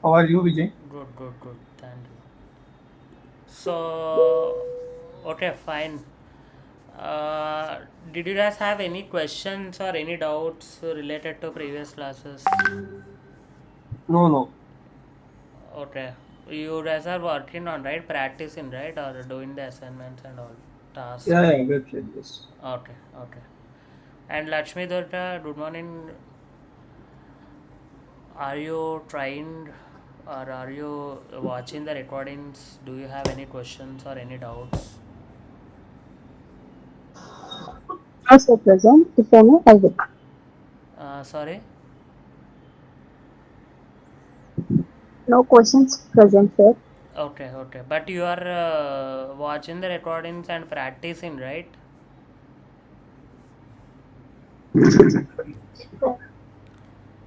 How are you, Vijay? Good, good, good. Thank you. So, okay, fine. Uh, did you guys have any questions or any doubts related to previous classes? No, no. Okay. You guys are working on, right? Practicing, right? Or doing the assignments and all tasks. Yeah, yeah, website, yes. Okay, okay. And Lakshmi Durga, good morning. Are you trying or are you watching the recordings? Do you have any questions or any doubts? Also present. If any, I will. Sorry? No questions present, sir. Okay, okay. But you are watching the recordings and practicing, right?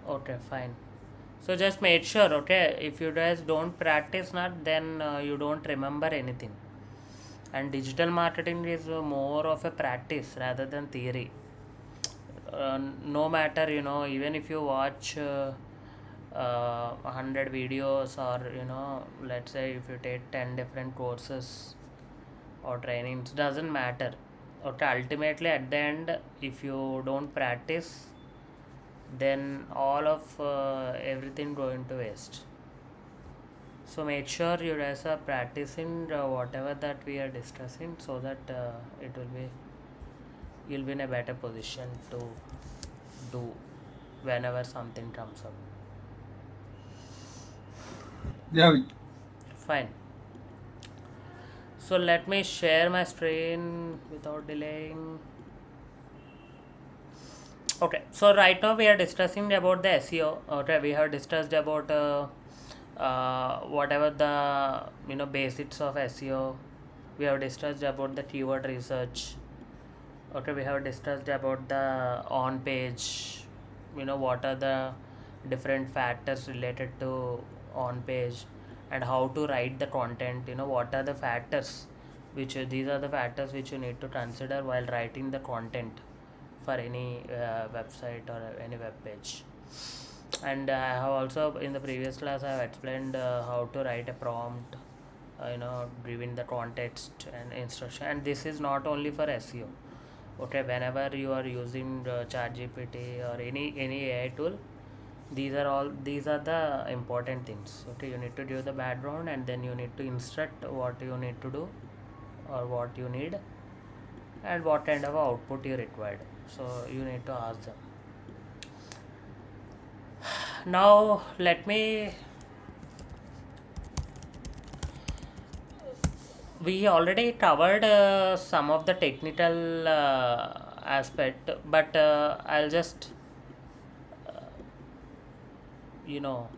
Okay, fine. So just make sure, okay? If you guys don't practice not, then you don't remember anything. And digital marketing is more of a practice rather than theory. No matter, even if you watch 100 videos, or let's say if you take 10 different courses or trainings, doesn't matter. Okay, ultimately at the end, if you don't practice, then all of everything going to waste. So make sure you guys are practicing whatever that we are discussing, so that it will be you'll be in a better position to do whenever something comes up. Yeah, Vijay. Fine. So let me share my screen without delaying. Okay, so right now we are discussing about the SEO. Okay, we have discussed about whatever the basics of SEO. We have discussed about the keyword research. Okay, we have discussed about the on page. What are the different factors related to on page, and how to write the content. What are the factors which these are the factors which you need to consider while writing the content for any website or any web page. And I have also in the previous class I have explained how to write a prompt, giving the context and instruction. And this is not only for SEO. Okay, whenever you are using ChatGPT or any AI tool, these are the important things. Okay, you need to give the background, and then you need to instruct what you need to do or what you need, and what kind of output you required. So you need to ask them. Now let me we already covered some of the technical aspect, but I'll just you know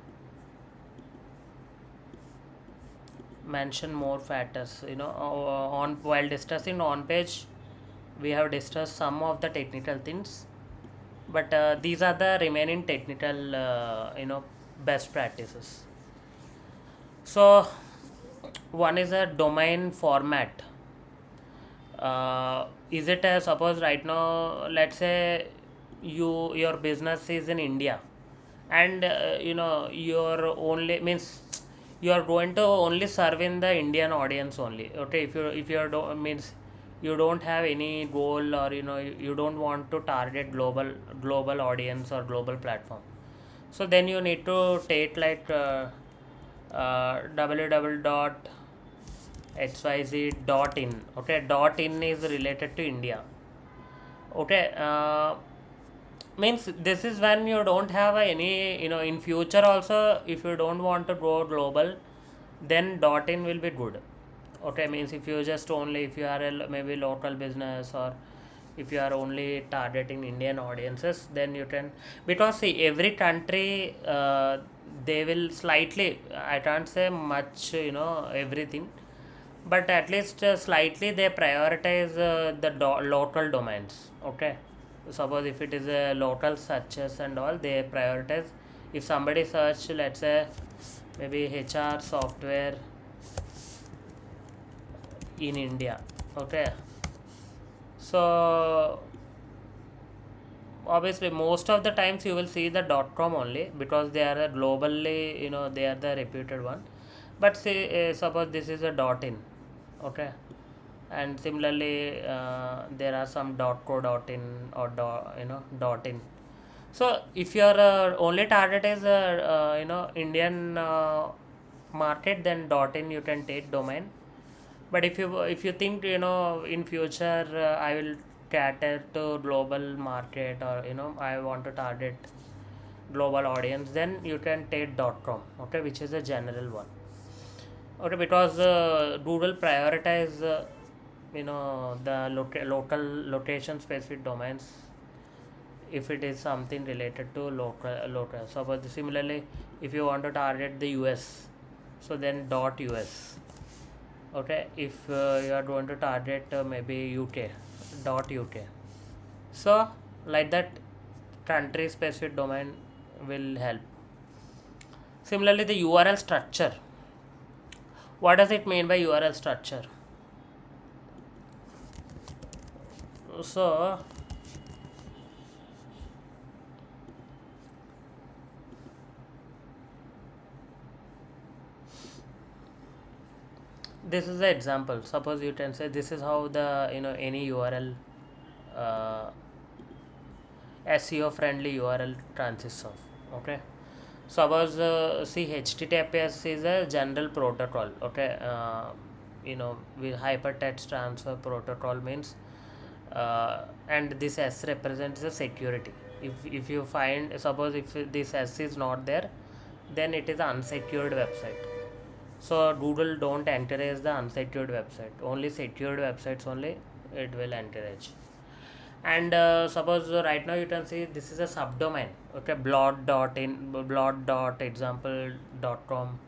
mention more factors. On while discussing on page, we have discussed some of the technical things, but these are the remaining technical best practices. So one is a domain format. Is it a suppose right now, let's say your business is in India, and your only means you are going to only serve in the Indian audience only. Okay, if you means you don't have any goal, or you don't want to target global audience or global platform. So then you need to take like www dot xyz.in. Okay, dot in is related to India. Okay, means this is when you don't have any, in future also, if you don't want to go global, then dot in will be good. Okay, means if you just only, if you are a maybe local business, or if you are only targeting Indian audiences, then you can, because see every country they will slightly, I can't say much, everything, but at least slightly they prioritize the local domains. Okay, suppose if it is a local searches and all, they prioritize. If somebody search, let's say maybe HR software in India. Okay, so obviously most of the times you will see the .com only, because they are a globally, they are the reputed one. But say suppose this is a .in, okay, and similarly there are some .co.in or .in. So if your only target is Indian market, then .in you can take domain. But if you think in future I will cater to global market, or I want to target global audience, then you can take .com, okay, which is a general one, okay, because Google prioritize the local location specific domains if it is something related to local. So but similarly, if you want to target the US, so then .us, okay. If you are going to target maybe UK, .uk. So like that, country specific domain will help. Similarly, the URL structure. What does it mean by URL structure? So this is the example. Suppose you can say this is how the any URL uh, SEO friendly URL consists of, okay. Suppose see, HTTPS is a general protocol, okay. With hypertext transfer protocol means and this S represents the security. If you find, suppose if this S is not there, then it is an unsecured website. So Google don't encourage the unsecured website, only secured websites only it will encourage. And suppose right now you can see this is a subdomain, okay, blog.example.com,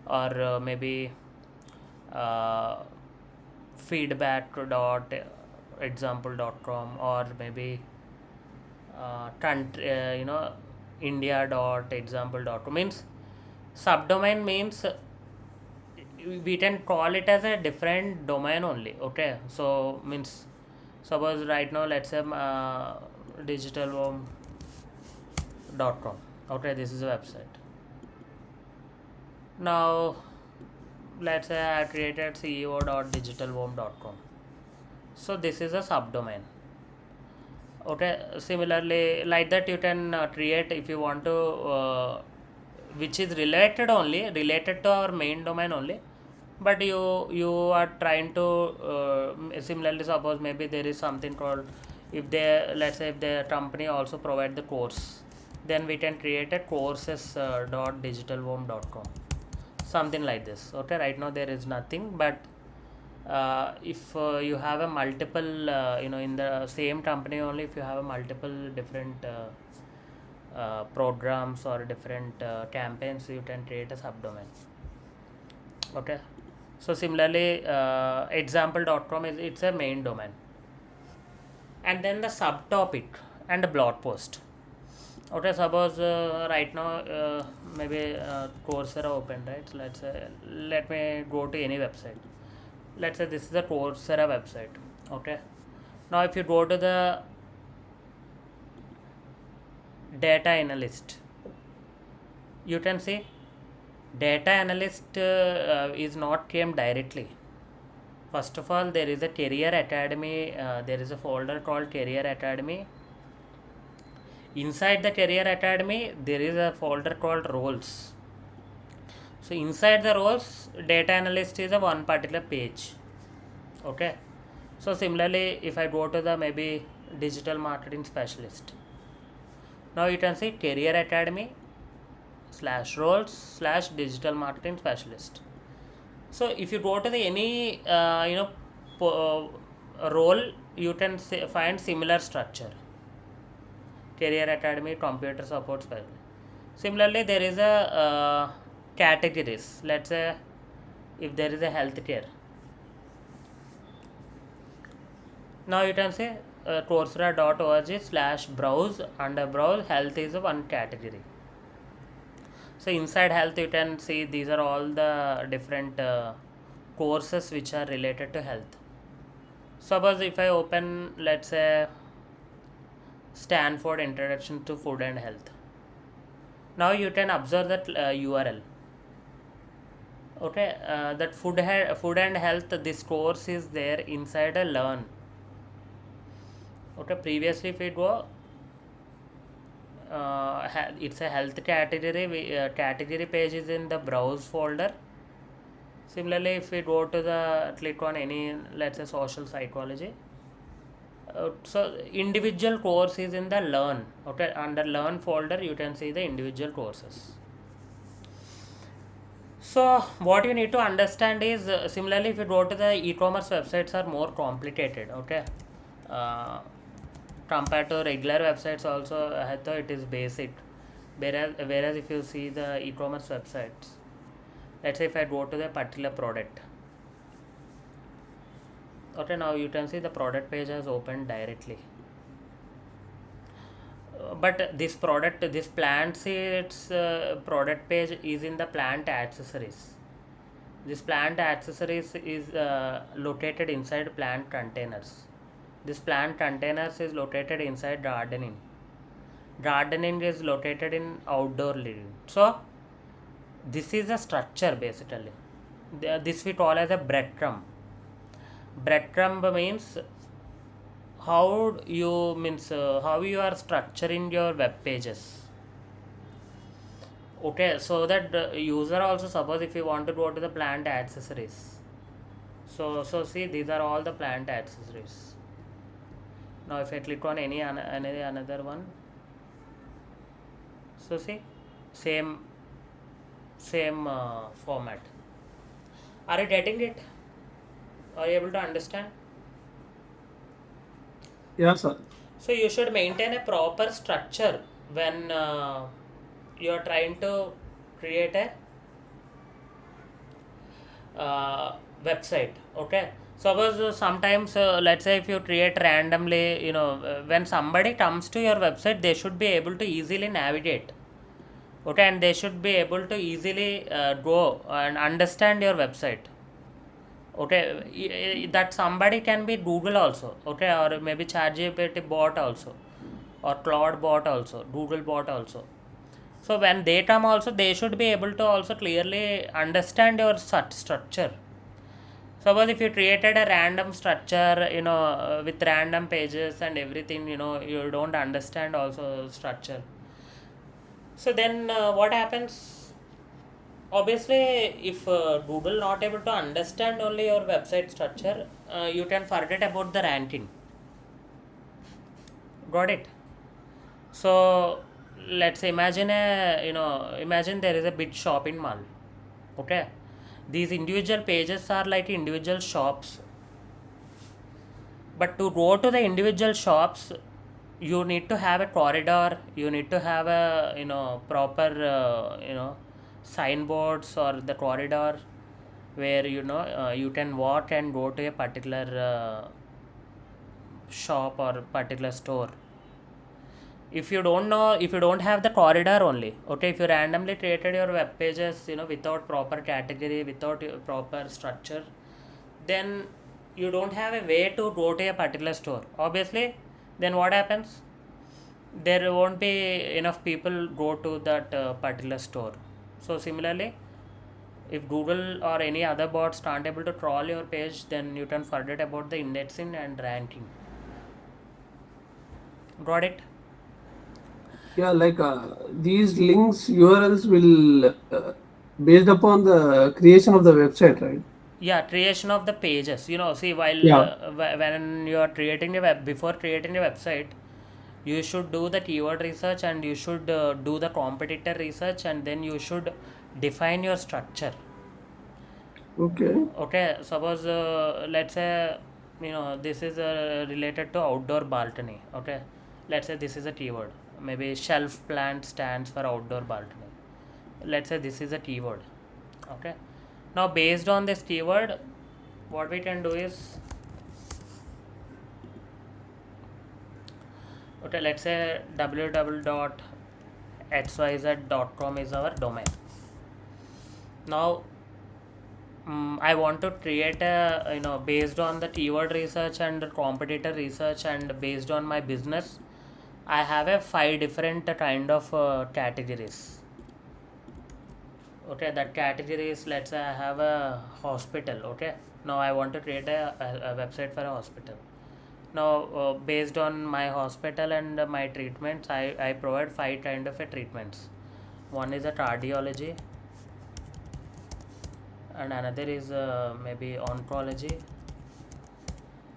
or maybe uh, feedback.example.com, or maybe country, India.example.com. Means subdomain means we can call it as a different domain only, okay. So means suppose right now let's say digitalhome.com, okay, this is a website. Now let's say I created ceo.digitalhome.com, so this is a subdomain, okay. Similarly like that you can create, if you want to which is related to our main domain only, but you are trying to similarly, suppose maybe there is something called, if they, let's say if the company also provide the course, then we can create a courses .digitalhome.com, something like this, okay. Right now there is nothing, but if you have a multiple in the same company only, if you have a multiple different programs or different campaigns, you can create a subdomain, okay. So similarly example.com is, it's a main domain. And then the subtopic and a blog post, okay. Suppose right now maybe Coursera open, right? Let's say, let me go to any website. Let's say this is a Coursera website, okay. Now if you go to the data analyst, you can see data analyst is not came directly. First of all, there is a career academy, there is a folder called career academy. Inside the career academy there is a folder called roles. So inside the roles, data analyst is a one particular page, okay. So similarly, if I go to the maybe digital marketing specialist, now you can see career academy /roles /digital marketing specialist. So if you go to the any role, you can find similar structure: career academy, computer support specialist. Similarly, there is a categories. Let's say if there is a healthcare, now you can say coursera.org/browse, under browse health is one category. So inside health you can see these are all the different courses which are related to health. Suppose if I open, let's say Stanford Introduction to Food and Health. Now you can observe that URL. Okay, that food and health, this course is there inside a learn. Okay, previously if we go, it's a health category. Category page is in the browse folder. Similarly, if we go to the click on any, let's say, social psychology, so individual course is in the learn. Okay, under learn folder you can see the individual courses. So what you need to understand is, similarly if you go to the e-commerce websites are more complicated. Okay, uh, compared to regular websites also, I thought it is basic. Whereas if you see the e-commerce websites, let's say if I go to the particular product. Okay, now you can see the product page has opened directly. But this plant seeds product page is in the plant accessories. This plant accessories is located inside plant containers. This plant containers is located inside gardening. Gardening is located in outdoor living. So this is a structure basically. This we call as a breadcrumb. Breadcrumb means how you are structuring your web pages. Okay, so that the user also, suppose if you want to go to the plant accessories, so see, these are all the plant accessories. Now if I click on any another one, so see, same format. Are you getting it? Are you able to understand? Yeah, sir. So you should maintain a proper structure when you are trying to create a website. Okay, suppose sometimes let's say if you create randomly, when somebody comes to your website, they should be able to easily navigate. Okay, and they should be able to easily go and understand your website. Okay, that somebody can be Google also. Okay, or maybe ChatGPT bot also, or Claude bot also, Google bot also. So when they come also, they should be able to also clearly understand your structure. Suppose if you created a random structure, with random pages and everything, you don't understand also structure. So then what happens? Obviously, if Google not able to understand only your website structure, you can forget about the ranking. Got it? So let's imagine imagine there is a big shopping mall. Okay, these individual pages are like individual shops, but to go to the individual shops, you need to have a corridor, you need to have a proper signboards or the corridor where you can walk and go to a particular shop or particular store. If you don't know, if you don't have the corridor only, okay, if you randomly created your web pages without proper category, without proper structure, then you don't have a way to go to a particular store. Obviously, then what happens? There won't be enough people go to that particular store. So similarly, if Google or any other bots aren't able to crawl your page, then you can forget about the indexing and ranking. Got it? Yeah, like these links URLs will based upon the creation of the website, right? Yeah, creation of the pages. See, while Yeah. when you are creating a before creating a website, you should do the keyword research, and you should do the competitor research, and then you should define your structure. Okay. Okay, suppose let's say this is related to outdoor balcony. Okay, let's say this is a keyword. Maybe shelf plant stands for outdoor balcony. Let's say this is a keyword. Okay, now based on this keyword, what we can do is, okay, let's say www.xyz.com is our domain. Now I want to create a based on the keyword research and competitor research, and based on my business, I have a 5 different kind of categories. Okay, that category is, let's say I have a hospital. Okay, now I want to create a website for a hospital. Now based on my hospital and my treatments, I provide 5 kind of a treatments. One is a cardiology, and another is maybe oncology,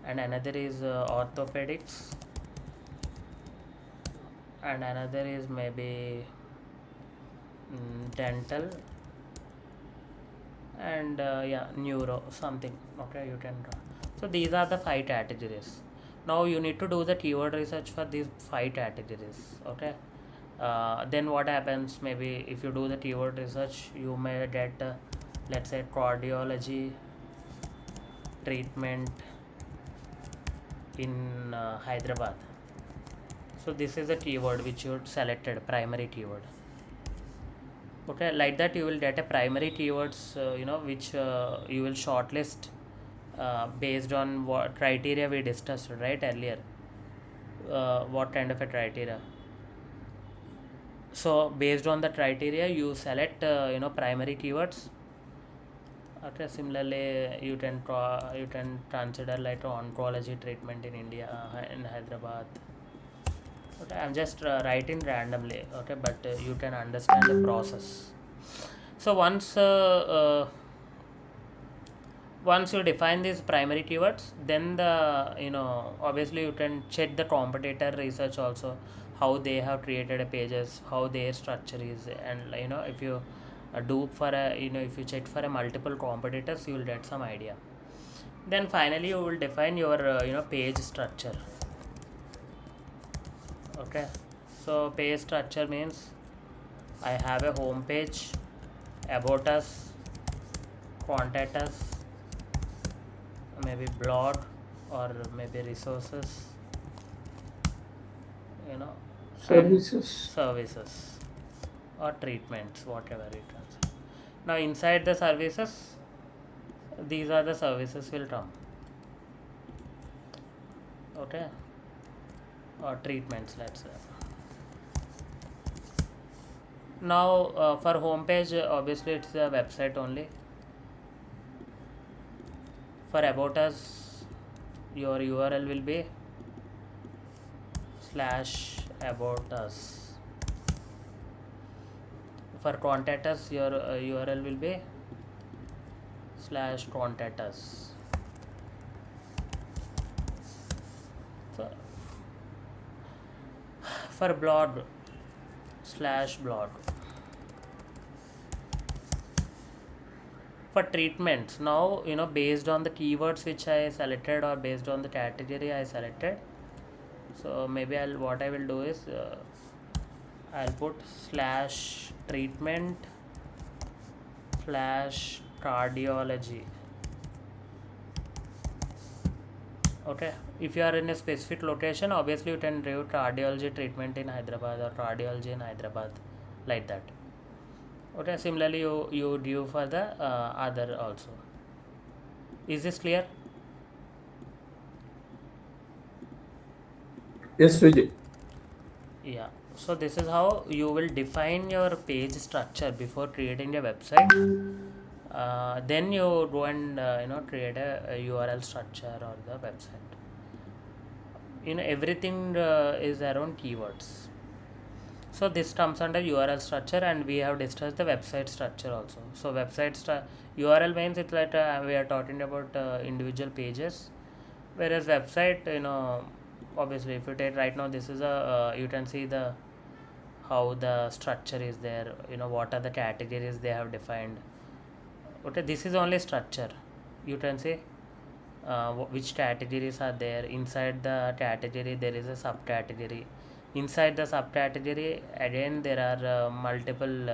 and another is orthopedics, and another is maybe dental, and yeah, neuro something. Okay, you can draw. So these are the 5 categories. Now you need to do the keyword research for these 5 categories. Okay, then what happens, maybe if you do the keyword research, you may get let's say cardiology treatment in Hyderabad. So this is a keyword which you selected, primary keyword. Okay, like that you will get a primary keywords which you will shortlist based on what criteria we discussed right earlier. What kind of a criteria? So based on the criteria you select primary keywords. Okay, similarly you can consider like oncology treatment in India, in Hyderabad. Okay, I'm just writing randomly. Okay, but you can understand the process. So once you define these primary keywords, then the obviously you can check the competitor research also, how they have created a pages, how their structure is, and if you do for a if you check for a multiple competitors, you will get some idea. Then finally you will define your page structure. Okay, so page structure means I have a home page, about us, contact us, maybe blog, or maybe resources, and Services. services or treatments, whatever it is. Now inside the services, these are the services will come. Okay, or treatments, let's say. Now for homepage, obviously it's the website only. For about us, your URL will be /about us. For contact us, your URL will be /contact us. So for blog, /blog. For treatments, now based on the keywords which I selected, or based on the category I selected, so maybe what I will do is I'll put /treatment /cardiology. Okay, if you are in a specific location, obviously you can do cardiology treatment in Hyderabad or cardiology in Hyderabad, like that. Okay, similarly you do for the other also. Is this clear? Yes, Vijay. Yeah, so this is how you will define your page structure before creating a website. Then you go and create a URL structure or the website. Everything is around keywords. So this comes under URL structure, and we have discussed the website structure also. So URL means it's like we are talking about individual pages, whereas website, obviously if you take right now, this is a you can see the how the structure is there. What are the categories they have defined. Okay, this is only structure. You can see which categories are there. Inside the category there is a subcategory. Inside the subcategory again there are multiple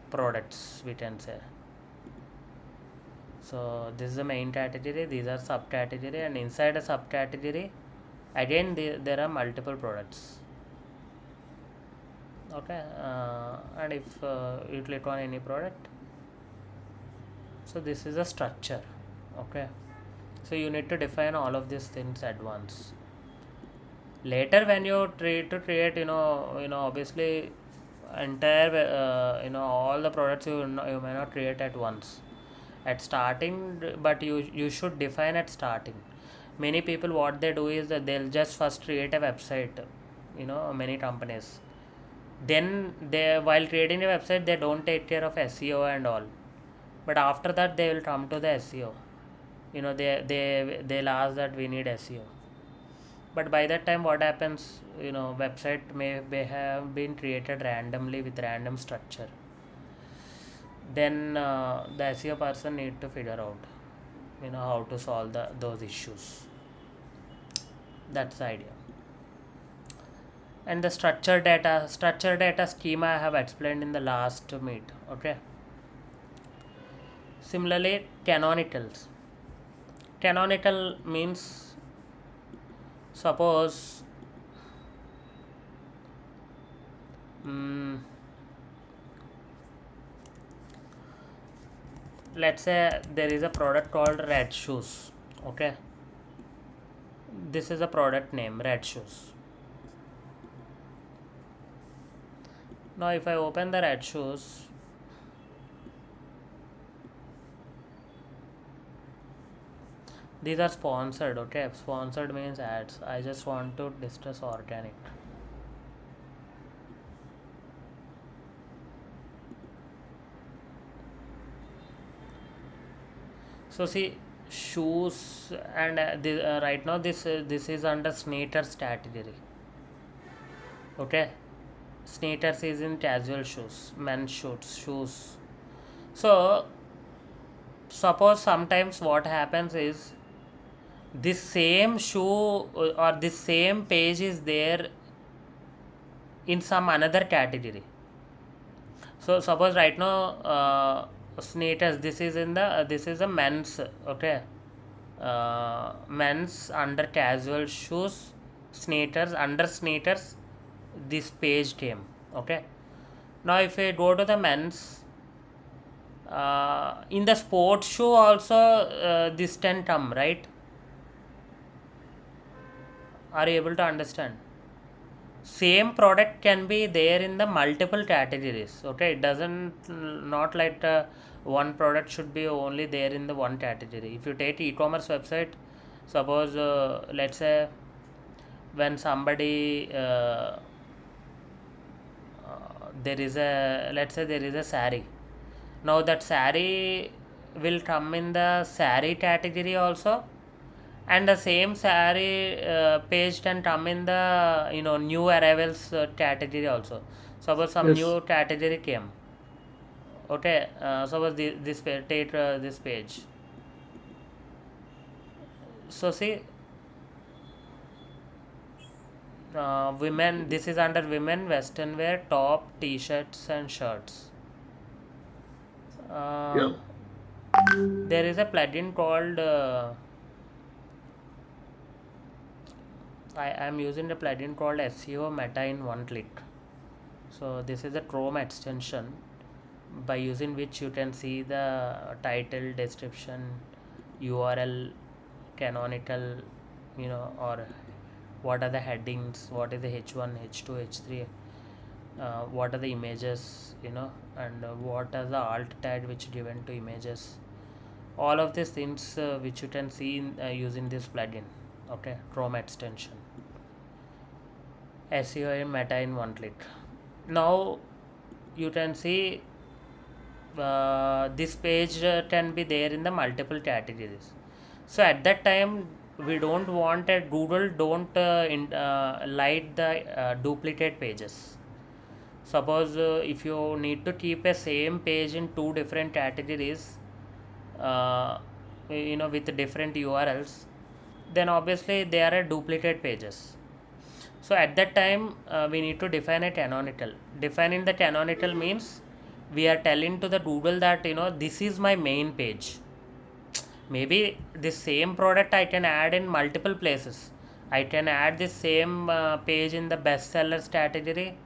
products, we can say. So this is the main category, these are subcategory, and inside a subcategory again there are multiple products. Okay, and if you click on any product, so this is a structure. Okay, so you need to define all of these things at once. Later when you try to create, obviously entire all the products you may not create at once at starting, but you should define at starting. Many people, what they do is that they'll just first create a website, many companies, then they, while creating a website, they don't take care of SEO and all, but after that they will come to the SEO. They'll ask that we need SEO, but by that time what happens, website may have been created randomly with random structure. Then the SEO person need to figure out, how to solve those issues. That's the idea. And the structured data schema I have explained in the last meet. Okay. Similarly, canonical means, suppose let's say there is a product called red shoes. Okay, this is a product name, red shoes. Now if I open the red shoes, these are sponsored. Okay, sponsored means ads. I just want to discuss organic. So see, shoes, and right now this is under sneakers category. Okay, sneakers is in casual shoes, men's shoes. So suppose sometimes what happens is this same shoe or this same page is there in some another category. So suppose right now sneakers, this is in the this is a men's. Okay, men's under casual shoes, sneakers, under sneakers this page came. Okay, now if I go to the men's, in the sports shoe also this can come, right? Are you able to understand? Same product can be there in the multiple categories. Okay, it doesn't, not like one product should be only there in the one category. If you take e-commerce website, suppose let's say when somebody there is a, let's say there is a sari. Now that sari will come in the sari category also, and the same sari page can come in the new arrivals category also. Suppose some Yes. new category came. Okay, suppose this page, take this page. So see, women, this is under women western wear, top, t-shirts and shirts. Yeah. There is a plugin called I am using a plugin called SEO Meta in one click. So this is a Chrome extension by using which you can see the title, description, URL, canonical, or what are the headings, what is the H1, H2, H3, what are the images, and what are the alt tag which given to images. All of these things which you can see using this plugin. Okay, Chrome extension. SEO in Meta in one click. Now you can see this page can be there in the multiple categories. So at that time we don't want a Google don't light the duplicate pages. Suppose if you need to keep a same page in two different categories, with different URLs, then obviously they are duplicate pages. So at that time we need to define a canonical. Defining the canonical means we are telling to the Google that this is my main page. Maybe this same product I can add in multiple places. I can add this same page in the bestsellers category,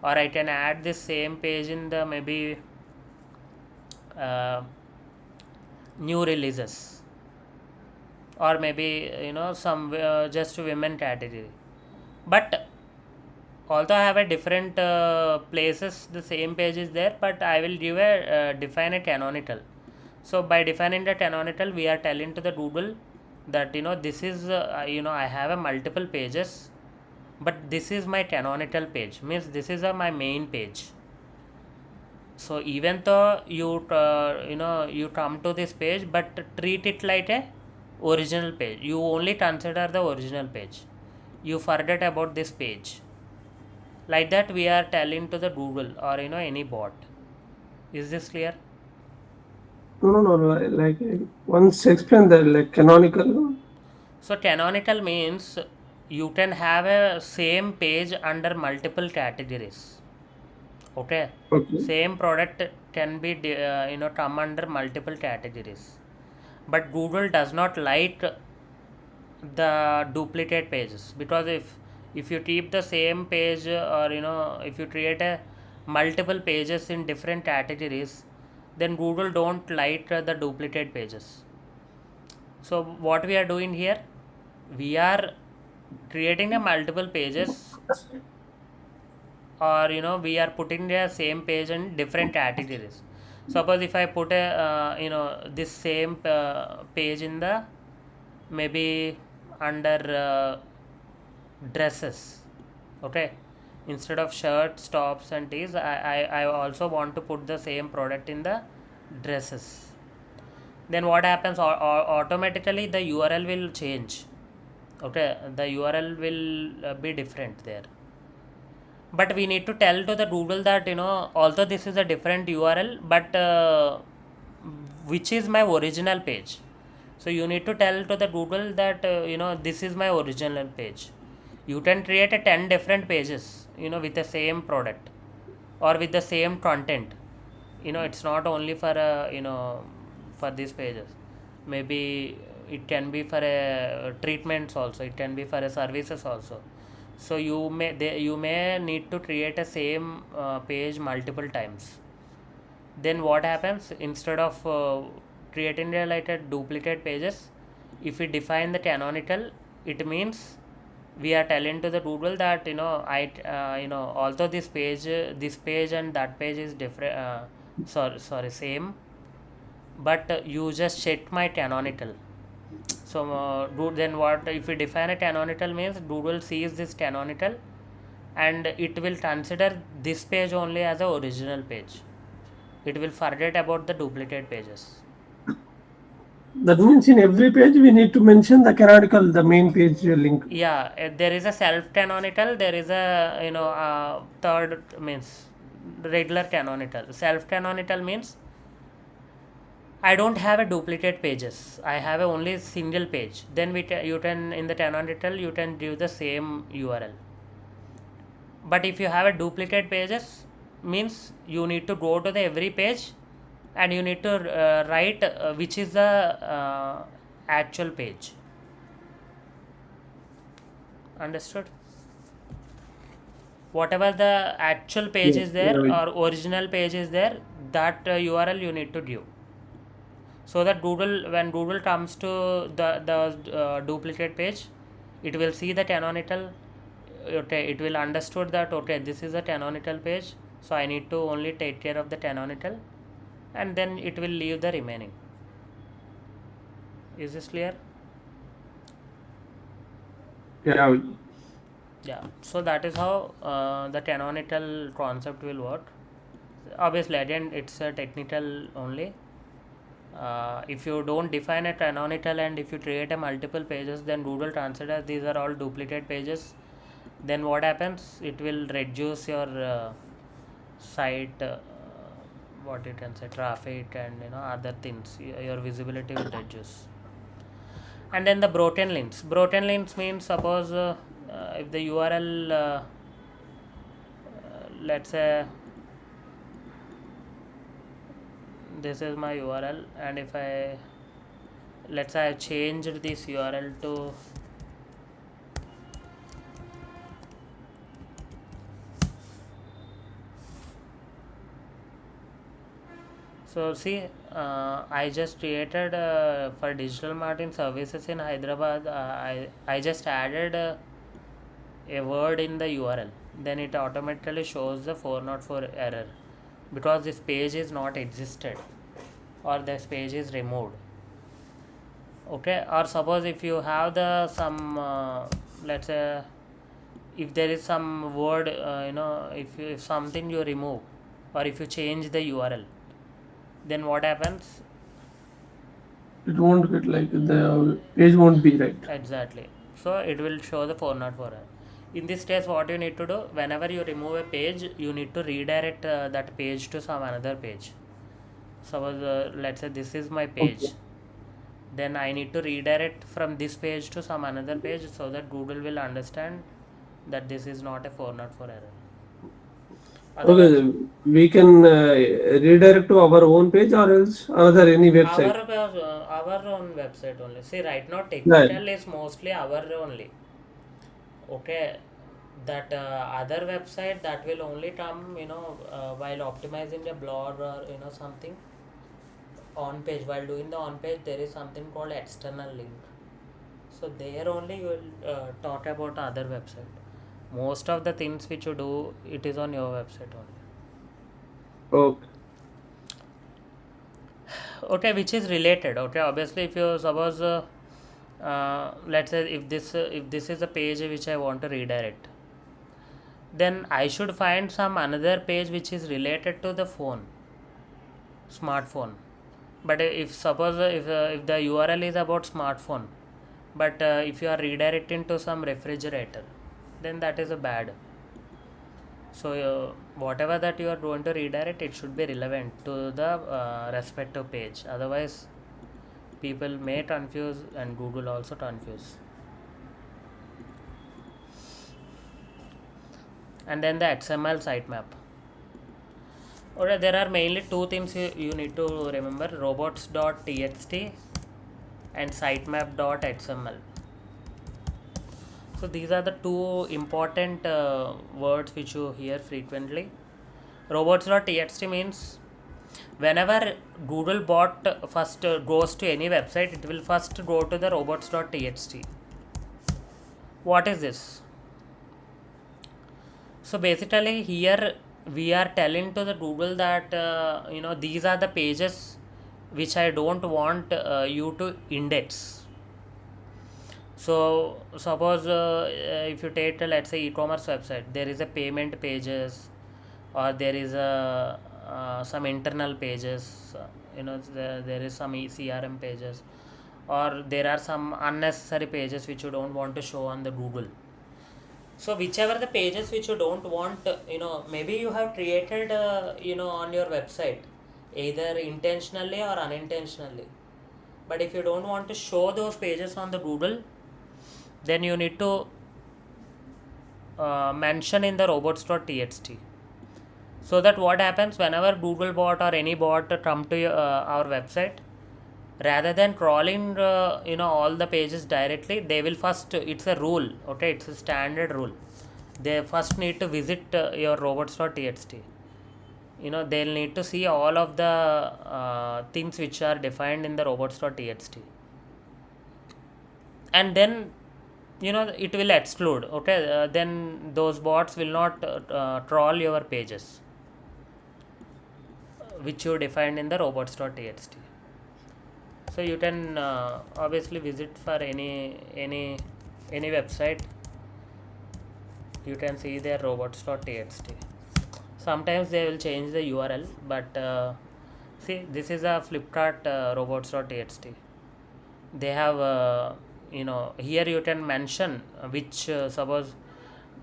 or I can add this same page in the maybe uh, new releases, or maybe some just women category. But although I have a different places, the same page is there, but I will give a define a canonical. So by defining the canonical, we are telling to the Google that this is I have a multiple pages, but this is my canonical page, means this is my main page. So even though you come to this page, but treat it like a original page. You only consider the original page, you forget about this page. Like that we are telling to the Google or any bot. Is this clear? No. Like once explain that, like canonical. So canonical means you can have a same page under multiple categories. Okay, Okay. same product can be come under multiple categories, but Google does not like the duplicate pages, because if you keep the same page, or if you create a multiple pages in different categories, then Google don't like the duplicate pages. So what we are doing here, we are creating a multiple pages, or we are putting the same page in different categories. Suppose if I put a this same page in the maybe under dresses. Okay, instead of shirts, tops and tees, I also want to put the same product in the dresses. Then what happens, automatically the URL will change. Okay, the URL will be different there. But we need to tell to the Google that although this is a different URL, but which is my original page. So you need to tell to the Google that this is my original page. You can create a 10 different pages with the same product or with the same content. It's not only for for these pages. Maybe it can be for a treatments also, it can be for a services also. So you may need to create a same page multiple times. Then what happens, instead of creating like a duplicate pages, if we define the canonical, it means we are telling to the Google that although this page and that page is different, sorry same, but you just check my canonical. So then what if we define a canonical, means Google sees this canonical and it will consider this page only as a original page. It will forget about the duplicate pages. That means in every page we need to mention the canonical, the main page link. Yeah, there is a self canonical, there is a third, means regular canonical. Self canonical means I don't have a duplicate pages, I have a only single page. Then you can, in the canonical you can give the same URL. But if you have a duplicate pages, means you need to go to the every page and you need to write which is the actual page. Understood? Whatever the actual page is there or original page is there, that URL you need to give, so that when Google comes to the duplicate page, it will see the canonical. Okay, it will understood that okay, this is a canonical page, so I need to only take care of the canonical, and then it will leave the remaining. Is this clear? Yeah, so that is how the canonical concept will work. Obviously again it's a technical only. If you don't define a canonical and if you create a multiple pages, then Google considers these are all duplicate pages. Then what happens, it will reduce your site, what you can say, traffic and other things. Your visibility will reduce. And then the broken links means, suppose if the URL let's say this is my URL, and if let's say I changed this URL to so see, I just created for digital marketing services in Hyderabad, I just added a word in the URL, then it automatically shows the 404 error because this page is not existed or this page is removed. Okay, or suppose if you have the some let's say if there is some word if something you remove or if you change the URL, then what happens? It won't get like the page won't be right. Exactly. So it will show the 404 error. In this case, what you need to do, whenever you remove a page, you need to redirect that page to some another page. Suppose let's say this is my page, Okay. then I need to redirect from this page to some another page so that Google will understand that this is not a 404 error. Otherwise, Okay, we can redirect to our own page or else another any website. our own website only. See, right now Yeah. technical is mostly our only. Okay, that other website that will only come while optimizing the blog or something on page. While doing the on page, there is something called external link. So there only you will talk about other website. Most of the things which you do, it is on your website only. Okay. Okay, which is related. Okay, obviously if you suppose let's say if this is a page which I want to redirect, then I should find some another page which is related to the phone, smartphone. But if suppose if the URL is about smartphone, but if you are redirecting to some refrigerator, then that is a bad. So whatever that you are going to redirect, it should be relevant to the respective page. Otherwise, people may confuse and Google also confuse. And then the XML sitemap. Alright, there are mainly two things you need to remember: robots.txt and sitemap.xml. So these are the two important words which you hear frequently. Robots.txt means whenever Google bot first goes to any website, it will first go to the robots.txt. What is this? So basically here we are telling to the Google that these are the pages which I don't want you to index. So suppose if you take let's say e-commerce website, there is a payment pages or there is a some internal pages, there is some CRM pages, or there are some unnecessary pages which you don't want to show on the Google. So whichever the pages which you don't want, maybe you have created on your website either intentionally or unintentionally, but if you don't want to show those pages on the Google, then you need to mention in the robots.txt, so that what happens whenever Google bot or any bot come to our website, rather than crawling all the pages directly, they will first, it's a rule, okay, it's a standard rule, they first need to visit your robots.txt. They'll need to see all of the things which are defined in the robots.txt, and then it will exclude. Okay, then those bots will not troll your pages which you defined in the robots.txt. So you can obviously visit for any website, you can see their robots.txt. Sometimes they will change the URL, but see, this is a Flipkart robots.txt. They have here you can mention which suppose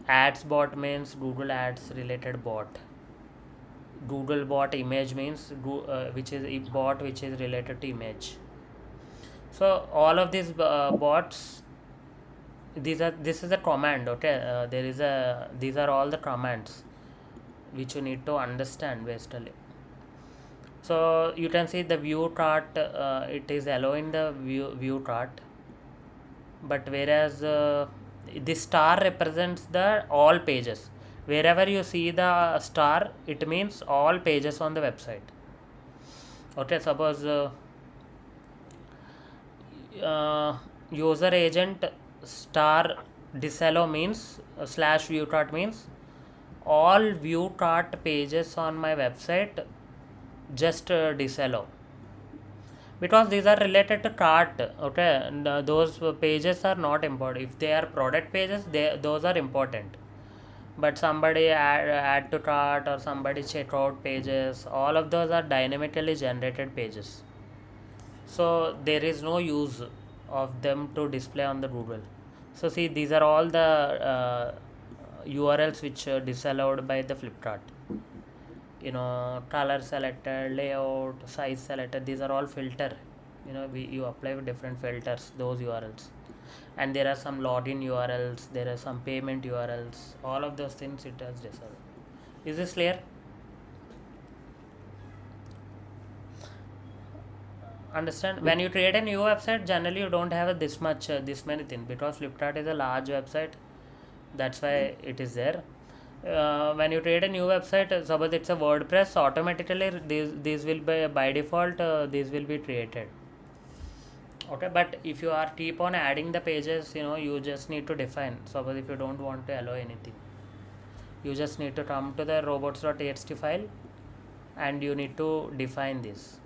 ads bot means Google ads related bot, Google bot image means which is a bot which is related to image. So all of these bots, this is a command. Okay, there is a these are all the commands which you need to understand basically. So you can see the view chart, it is allowing the view chart, but whereas this star represents the all pages. Wherever you see the star, it means all pages on the website. Okay, suppose user agent star Disallow means slash view chart means all view chart pages on my website just disallow, because these are related to cart. Okay, and, those pages are not important. If they are product pages, those are important. But somebody add to cart or somebody checkout pages, all of those are dynamically generated pages, so there is no use of them to display on the Google. So see, these are all the URLs which are disallowed by the Flipkart. Color selector, layout, size selector, these are all filter. You apply with different filters those URLs. And there are some login URLs, there are some payment URLs, all of those things it has disallowed. Is this clear? Understand? When you create a new website, generally you don't have this many things, because Flipkart is a large website, that's why it is there. When you create a new website, suppose it's a WordPress, automatically these will be by default, these will be created. Okay, but if you are keep on adding the pages, you just need to define. Suppose if you don't want to allow anything, you just need to come to the robots.txt file and you need to define this.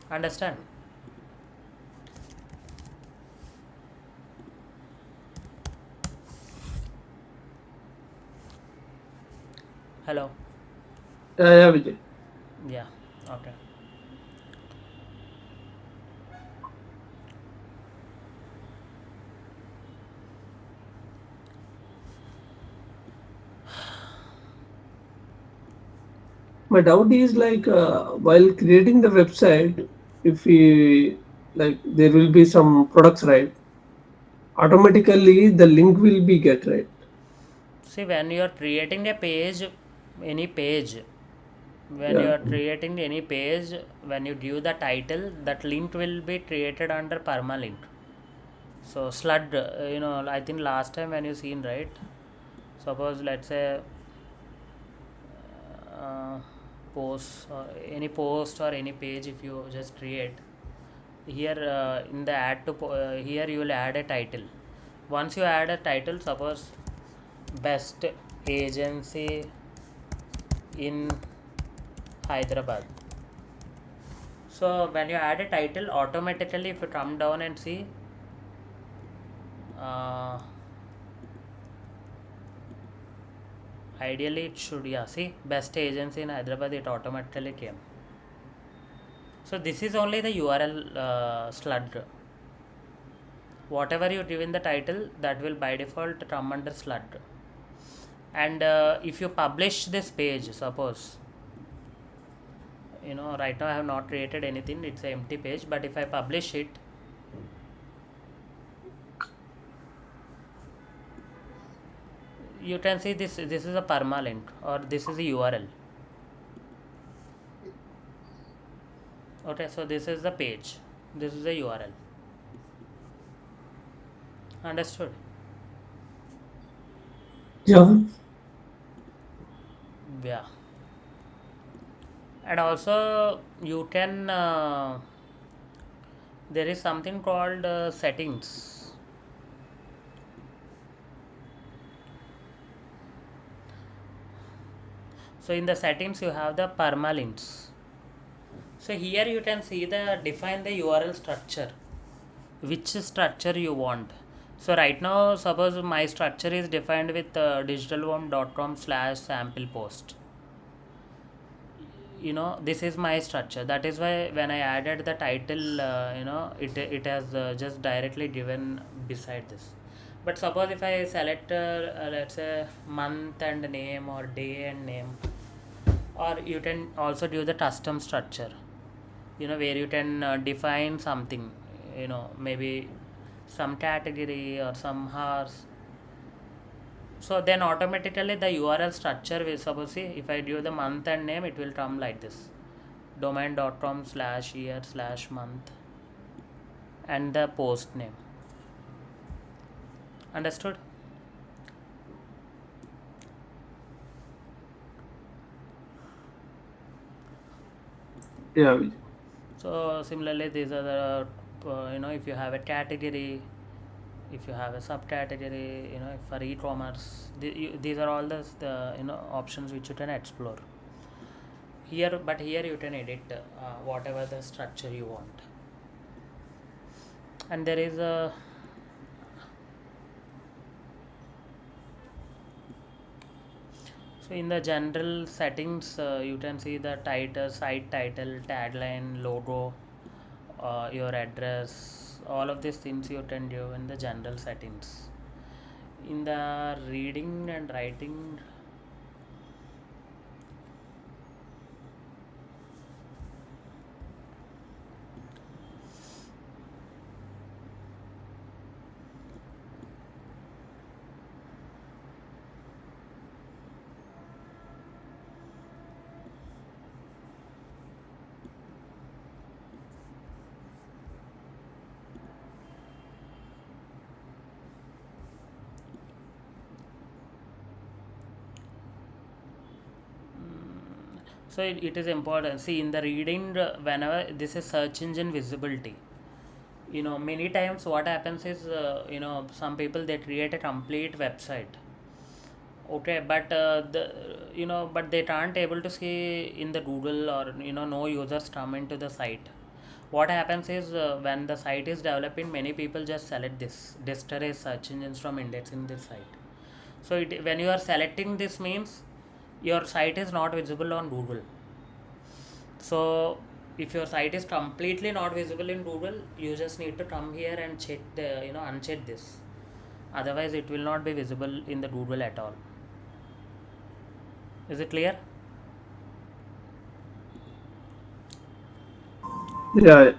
Understand? Hello? Yeah, Vijay. Yeah, okay. My doubt is like while creating the website, if we like there will be some products, right? Automatically the link will be get right. See, when you are creating a page, any page, when you Yeah. are creating any page, when you give the title, that link will be created under permalink. So slug, I think last time when you seen, right? Suppose let's say uh, post or any page, if you just create here, in the here you will add a title. Once you add a title, suppose best agency in Hyderabad. So when you add a title, automatically if you come down and see, uh, ideally it should, yeah, see, best agency in Hyderabad, it automatically came. So this is only the URL slug. Whatever you give in the title, that will by default come under slug. And if you publish this page, suppose, right now I have not created anything, it's an empty page, but if I publish it, you can see this is a permalink, or this is a URL. Okay, so this is the page, this is the URL. Understood? Yeah. Yeah. And also you can there is something called settings. So in the settings you have the permalinks. So here you can see the define the URL structure, which structure you want. So right now, suppose my structure is defined with digitalworm.com/sample post. This is my structure. That is why when I added the title, it has just directly given beside this. But suppose if I select let's say month and name, or day and name, or you can also do the custom structure, where you can define something, maybe some category or some hours. So then automatically the URL structure will, suppose, see, if I do the month and name, it will come like this: domain.com/year/month and the post name. Understood? Yeah, Vijay. So similarly, these are the if you have a category, if you have a subcategory, for e-commerce, these are all the options which you can explore here. But here you can edit whatever the structure you want. And there is a so in the general settings, you can see the title, site title, tagline, logo, your address, all of these things you can do in the general settings. In the reading and writing, so it is important. See, in the reading, whenever this is search engine visibility, many times what happens is, some people, they create a complete website. Okay, but but they can't able to see in the Google, or no users come into the site. What happens is, when the site is developing, many people just select this discourage search engines from indexing this site. So when you are selecting, this means your site is not visible on Google. So if your site is completely not visible in Google, you just need to come here and check the uncheck this. Otherwise it will not be visible in the Google at all. Is it clear? Yeah.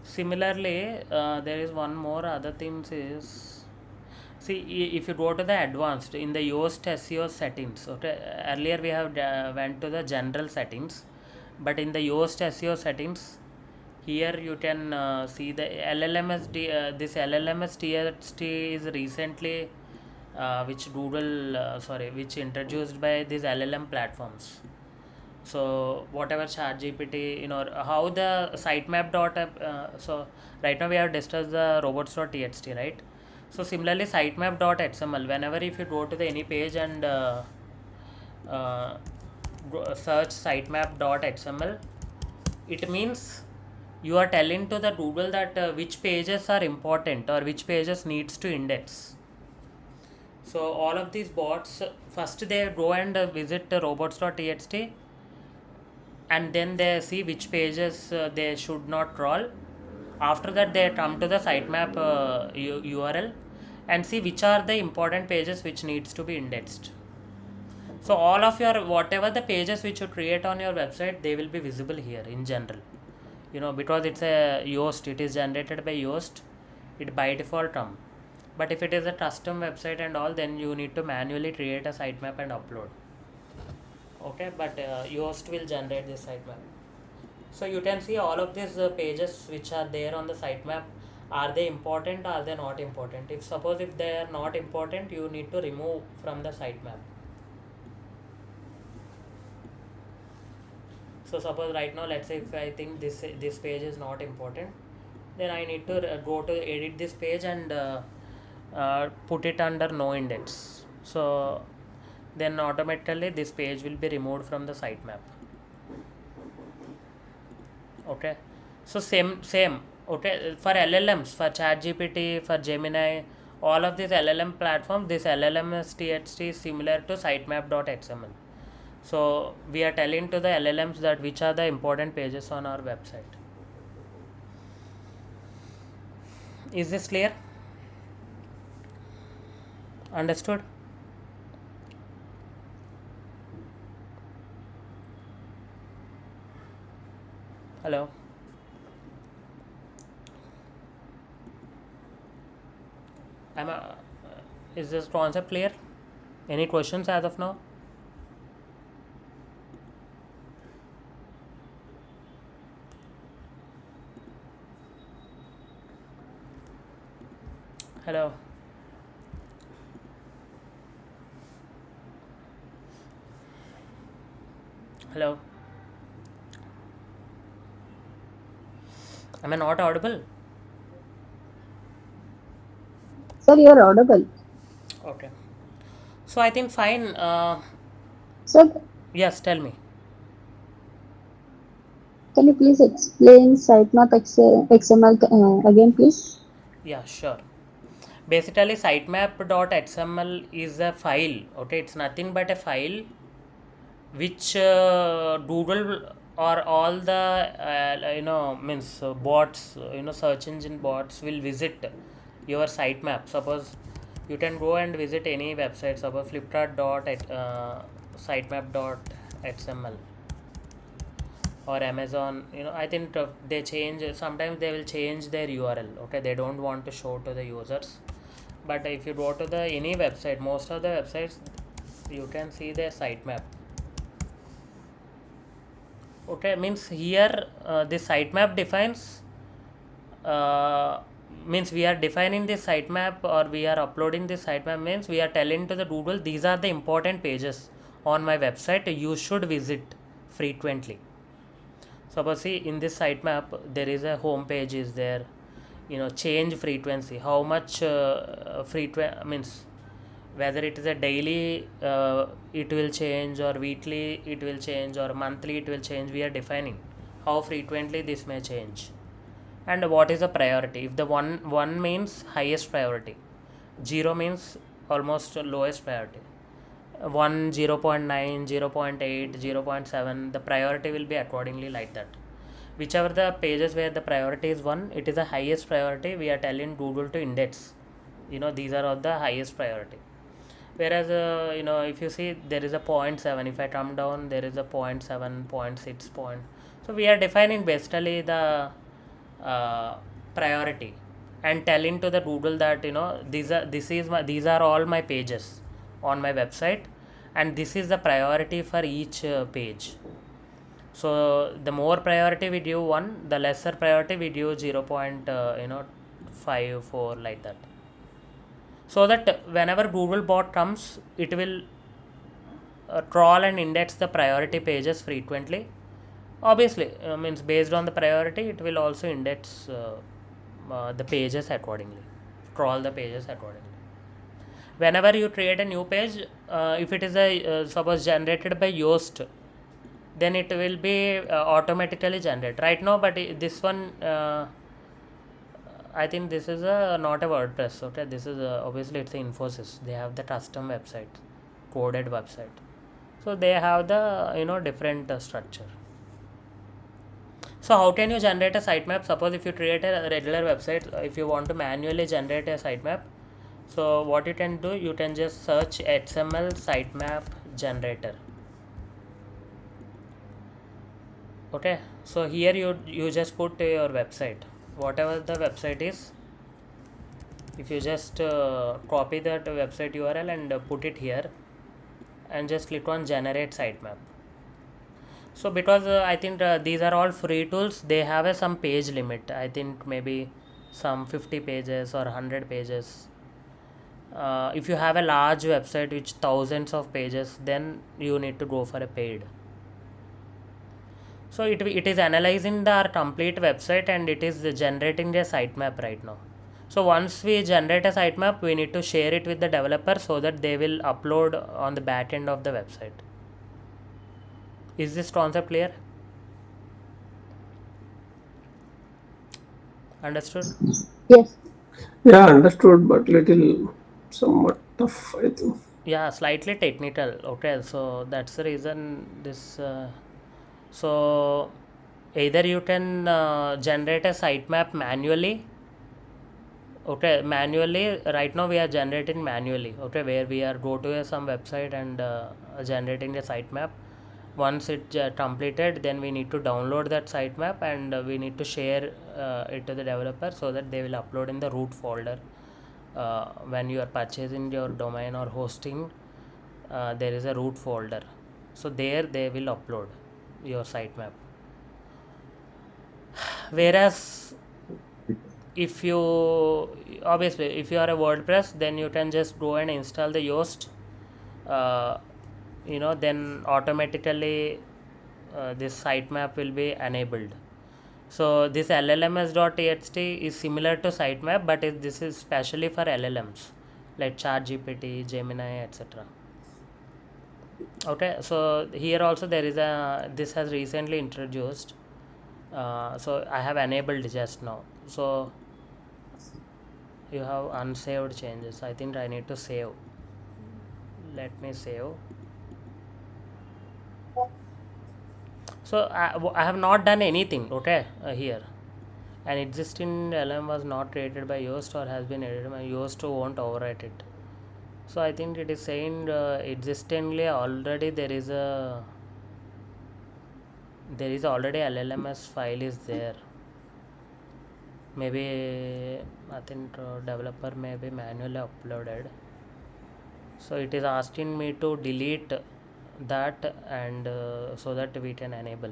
Similarly, there is one more other things is, see, if you go to the advanced in the Yoast SEO settings. Okay, earlier we have went to the general settings, but in the Yoast SEO settings, here you can see the this llms.txt is recently which introduced by these LLM platforms. So whatever ChatGPT, how the sitemap dot so right now we have discussed the robots.txt, right? So similarly, sitemap.xml, whenever if you go to the any page and uh, search sitemap.xml, it means you are telling to the Google that which pages are important or which pages needs to index. So all of these bots, first they go and visit robots.txt, and then they see which pages they should not crawl. After that, they come to the sitemap URL and see which are the important pages which needs to be indexed. So all of your whatever the pages which you create on your website, they will be visible here in general. Because it's a Yoast, it is generated by Yoast, it by default come. But if it is a custom website and all, then you need to manually create a sitemap and upload. Okay, but Yoast will generate this sitemap. So you can see all of these pages which are there on the sitemap. Are they important? Are they not important? If suppose if they are not important, you need to remove from the sitemap. So suppose right now, let's say if I think this page is not important, then I need to go to edit this page and put it under no index. So then automatically this page will be removed from the sitemap. Okay, so same. Okay, for LLMs, for ChatGPT, for Gemini, all of these LLM platforms, this llms.txt is similar to sitemap.xml. So we are telling to the LLMs that which are the important pages on our website. Is this clear? Understood? Hello? Is this concept clear? Any questions as of now? Hello? Hello? Am I not audible? Sir, you are audible. Okay. So I think fine. Sir, Yes, tell me. can you please explain sitemap XML again, please? Yeah, sure. Basically, sitemap.xml is a file. Okay, it's nothing but a file which Google or all the means bots, search engine bots will visit your sitemap. Suppose you can go and visit any website. Suppose Flipkart sitemap.xml or Amazon. I think they change, sometimes they will change their URL. Okay, they don't want to show to the users. But if you go to the any website, most of the websites, you can see their sitemap. Okay, means here this sitemap defines, uh, means we are defining this sitemap, or we are uploading this sitemap, means we are telling to the Google, these are the important pages on my website, you should visit frequently. Suppose see, in this sitemap there is a home page is there, change frequency, how much frequent, means whether it is a daily, it will change, or weekly it will change, or monthly it will change. We are defining how frequently this may change, and what is the priority. If the one means highest priority, 0 means almost lowest priority, 1 0.9 0.8 0.7, the priority will be accordingly like that. Whichever the pages where the priority is 1, it is the highest priority, we are telling Google to index, these are of the highest priority. Whereas if you see, there is a point 0.7, if I come down, there is a point 0.7 0.6 point. So we are defining basically the priority, and telling to the Google that these are all my pages on my website, and this is the priority for each page. So the more priority we give 1, the lesser priority we give 0. 54 like that, so that whenever Google bot comes, it will crawl and index the priority pages frequently. Obviously, means based on the priority, it will also index the pages accordingly, crawl the pages accordingly. Whenever you create a new page, if it is a suppose generated by Yoast, then it will be automatically generated right now. But this one, I think this is a not a WordPress. Okay, this is obviously it's a Infosys. They have the custom website, coded website. So they have the different structure. So how can you generate a sitemap? Suppose if you create a regular website, if you want to manually generate a sitemap, so what you can do, you can just search XML sitemap generator. Okay, so here you just put your website, whatever the website is. If you just copy that website URL and put it here, and just click on generate sitemap. So because I think these are all free tools, they have a some page limit. I think maybe some 50 pages or 100 pages. If you have a large website which thousands of pages, then you need to go for a paid. So it is analyzing our complete website, and it is generating a sitemap right now. So once we generate a sitemap, we need to share it with the developer so that they will upload on the back end of the website. Is this concept clear? Understood? Yes. Yeah, understood, but little somewhat tough, I think. Yeah, slightly technical. Okay, so that's the reason this. So either you can generate a sitemap manually. Okay, manually. Right now we are generating manually. Okay, where we are go to some website and generating a sitemap. Once it completed, then we need to download that sitemap, and we need to share it to the developer so that they will upload in the root folder. When you are purchasing your domain or hosting, there is a root folder, so there they will upload your sitemap. Whereas if you, obviously if you are a WordPress, then you can just go and install the Yoast, uh, then automatically this sitemap will be enabled. So this llms.txt is similar to sitemap, but this is specially for llms like ChatGPT, Gemini, etc. Okay, so here also there is a, this has recently introduced, so I have enabled just now. So you have unsaved changes. I think I need to save. Let me save. So I have not done anything, okay, here. An existing LM was not created by Yoast or has been edited by Yoast, won't overwrite it. So I think it is saying existingly already there is already LLMS file is there. Maybe I think developer may be manually uploaded. So it is asking me to delete that, and so that we can enable.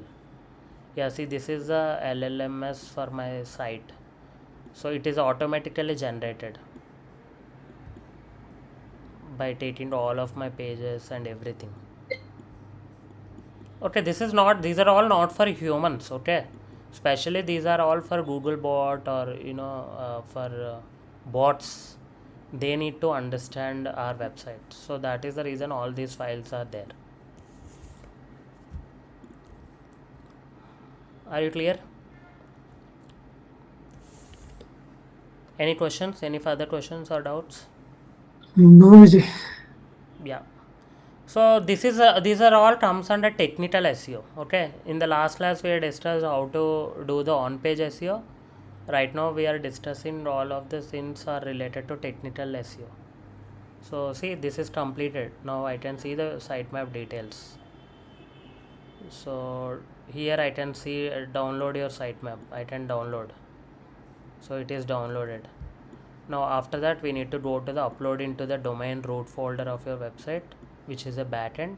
Yeah, see, this is the LLMS for my site. So it is automatically generated by taking all of my pages and everything. Okay, this is not, these are all not for humans, okay, especially these are all for Google bot, or for bots. They need to understand our website, so that is the reason all these files are there. Are you clear? Any questions, any further questions or doubts? No, Vijay. Yeah, so this is these are all comes under technical SEO. Okay, in the last class we had discussed how to do the on page SEO. Right now we are discussing all of the things are related to technical SEO. So see, this is completed. Now I can see the sitemap details. So here I can see download your sitemap. I can download. So it is downloaded. Now after that we need to go to the upload into the domain root folder of your website, which is a backend.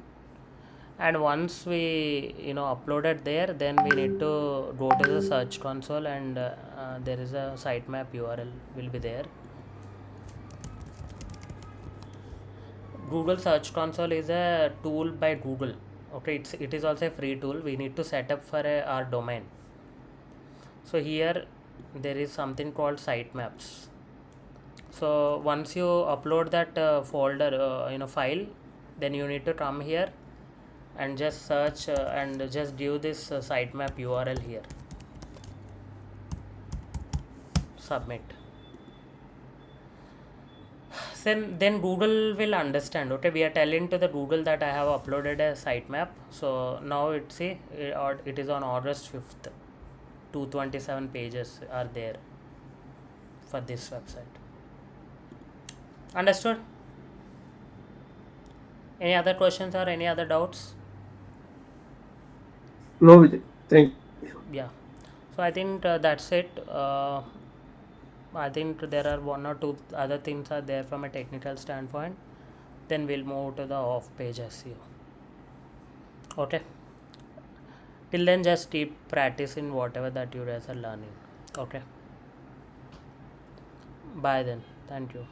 And once we uploaded there, then we need to go to the search console, and there is a sitemap URL will be there. Google Search Console is a tool by Google. Okay, it is also a free tool. We need to set up for our domain. So here there is something called sitemaps. So once you upload that folder file, then you need to come here and just search and just give this sitemap URL here. Submit. Then Google will understand. Okay, we are telling to the Google that I have uploaded a sitemap. So now it is on August 5th. 227 pages are there for this website. Understood? Any other questions or any other doubts? No, Vijay. Thank you. Yeah. So I think that's it. I think there are one or two other things are there from a technical standpoint. Then we'll move to the off page SEO. Okay, till then just keep practicing whatever that you guys are learning. Okay, bye then, thank you.